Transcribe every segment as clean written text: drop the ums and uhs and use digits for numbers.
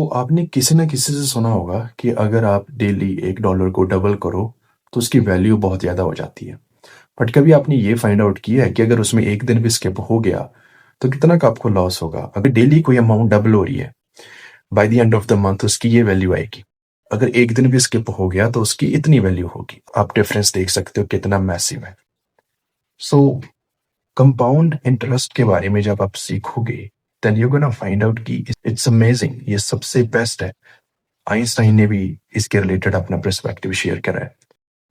तो आपने किसी न किसी से सुना होगा कि अगर आप डेली $1 को डबल करो, तो उसकी वैल्यू बहुत ज़्यादा हो जाती है। बट कभी आपने ये फाइंड आउट किया है कि अगर उसमें 1 दिन भी स्किप हो गया, तो कितना का आपको लॉस होगा? अगर डेली कोई अमाउंट डबल हो रही है, by the end of the month उसकी ये वैल्यू आएगी। अगर 1 दिन भी स्किप हो गया, तो उसकी इतनी वैल्यू होगी। आप डिफरेंस देख सकते हो कितना मैसिव है। सो कंपाउंड इंटरेस्ट के बारे में जब आप सीखोगे, then you gonna find out कि इट्स अमेजिंग, ये सबसे बेस्ट है। आइंस्टाइन ने भी इसके रिलेटेड अपना पर्सपेक्टिव शेयर करा है।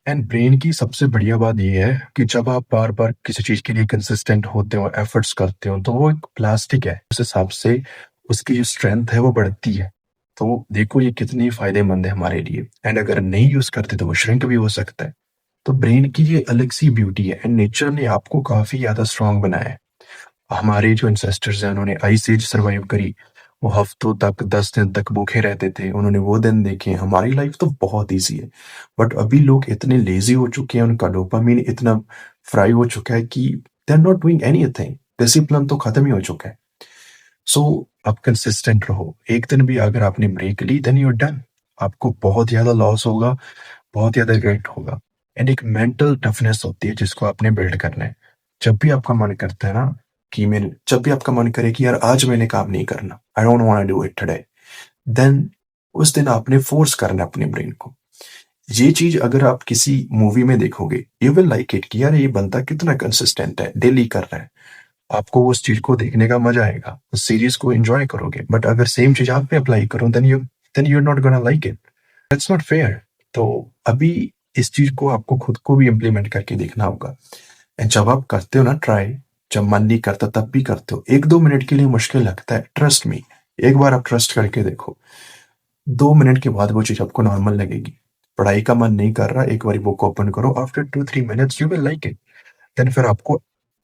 एंड ब्रेन की सबसे बढ़िया बात ये है कि जब आप बार-बार किसी चीज़ के लिए कंसिस्टेंट होते हो, एफर्ट्स करते हो, तो वो एक प्लास्टिक है। उस हिसाब से उसकी जो स्ट्रेंथ है वो बढ़ती है। तो देखो ये कितनी फ़ायदेमंद है हमारे लिए। एंड अगर नहीं यूज़ करते तो वो श्रिंक भी हो सकता है। तो ब्रेन की ये अलग सी ब्यूटी है एंड नेचर ने आपको काफ़ी ज़्यादा स्ट्रॉन्ग बनाया है। हमारे जो एंसेस्टर्स हैं उन्होंने आइस एज सर्वाइव करी। वो हफ्तों तक 10 दिन तक भूखे रहते थे। उन्होंने वो दिन देखे। हमारी लाइफ तो बहुत ईज़ी है। बट अभी लोग इतने लेज़ी हो चुके हैं, उनका डोपामाइन इतना फ्राई हो चुका है कि they are not doing anything. Discipline तो खत्म ही हो चुका है। सो आप कंसिस्टेंट रहो। एक दिन भी अगर आपने ब्रेक ली देन यू आर डन। आपको बहुत ज़्यादा लॉस होगा, बहुत ज़्यादा रिग्रेट होगा। एंड एक मेंटल टफनेस होती है जिसको आपने बिल्ड करना है। जब भी आपका मन करता है ना कि मेरे जब भी आपका मन करे कि यार आज मैंने काम नहीं करना, I don't want to do it today, then उस दिन आपने फोर्स करना है अपने ब्रेन को। ये चीज़ अगर आप किसी मूवी में देखोगे, यू विल लाइक इट कि यार ये बंदा कितना कंसिस्टेंट है, डेली कर रहा है। आपको उस चीज़ को देखने का मज़ा आएगा, उस सीरीज़ को एन्जॉय करोगे। बट अगर सेम चीज़ आप पे अप्लाई करो then you are not gonna like it. That's not fair. तो अभी इस चीज़ को आपको खुद को भी इम्प्लीमेंट करके देखना होगा। एंड जब आप करते हो ना ट्राई, जब मन नहीं करता तब भी करते हो। 1-2 मिनट के लिए मुश्किल लगता है, ट्रस्ट मी। एक बार आप ट्रस्ट करके देखो, 2 मिनट के बाद वो चीज़ आपको नॉर्मल लगेगी। पढ़ाई का मन नहीं कर रहा, एक बारी बुक ओपन करो, after 2-3 minutes you will like it. Then फिर आपको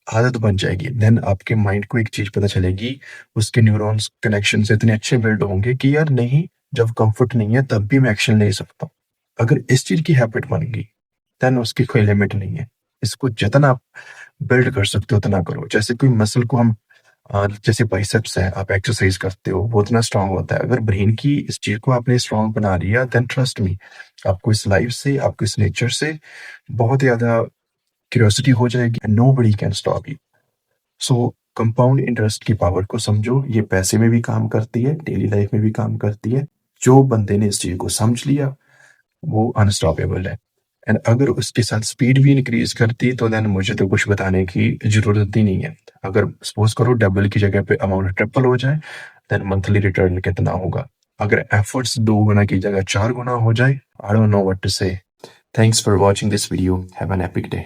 आदत बन जाएगी। देन आपके माइंड को एक चीज़ पता चलेगी, उसके न्यूरॉन्स कनेक्शंस इतने अच्छे बिल्ड होंगे कि यार नहीं, जब कंफर्ट नहीं है तब भी मैं एक्शन ले सकता हूँ। अगर इस चीज़ की हैबिट बन गई, देन उसकी कोई लिमिट नहीं है। इसको जितना आप बिल्ड कर सकते हो उतना करो। जैसे कोई मसल को हम जैसे बाइसेप्स है, आप एक्सरसाइज करते हो, वो उतना स्ट्रॉन्ग होता है। अगर ब्रेन की इस चीज़ को आपने स्ट्रॉन्ग बना लिया, देन ट्रस्ट मी, आपको इस लाइफ से, आपको इस नेचर से बहुत ज़्यादा क्यूरियोसिटी हो जाएगी and nobody can stop you. So compound interest की पावर को समझो। ये पैसे में भी काम करती है, डेली लाइफ में भी काम करती है। जो बंदे ने इस चीज़ को समझ लिया, वो अनस्टॉपेबल है। एंड अगर उसके साथ स्पीड भी इंक्रीज करती तो देन मुझे तो कुछ बताने की ज़रूरत ही नहीं है। अगर सपोज़ करो डबल की जगह पे अमाउंट ट्रिपल हो जाए, देन मंथली रिटर्न कितना होगा? अगर एफर्ट्स 2 गुना की जगह 4 गुना हो जाए, I don't know what to say. Thanks for watching this video. Have an epic day.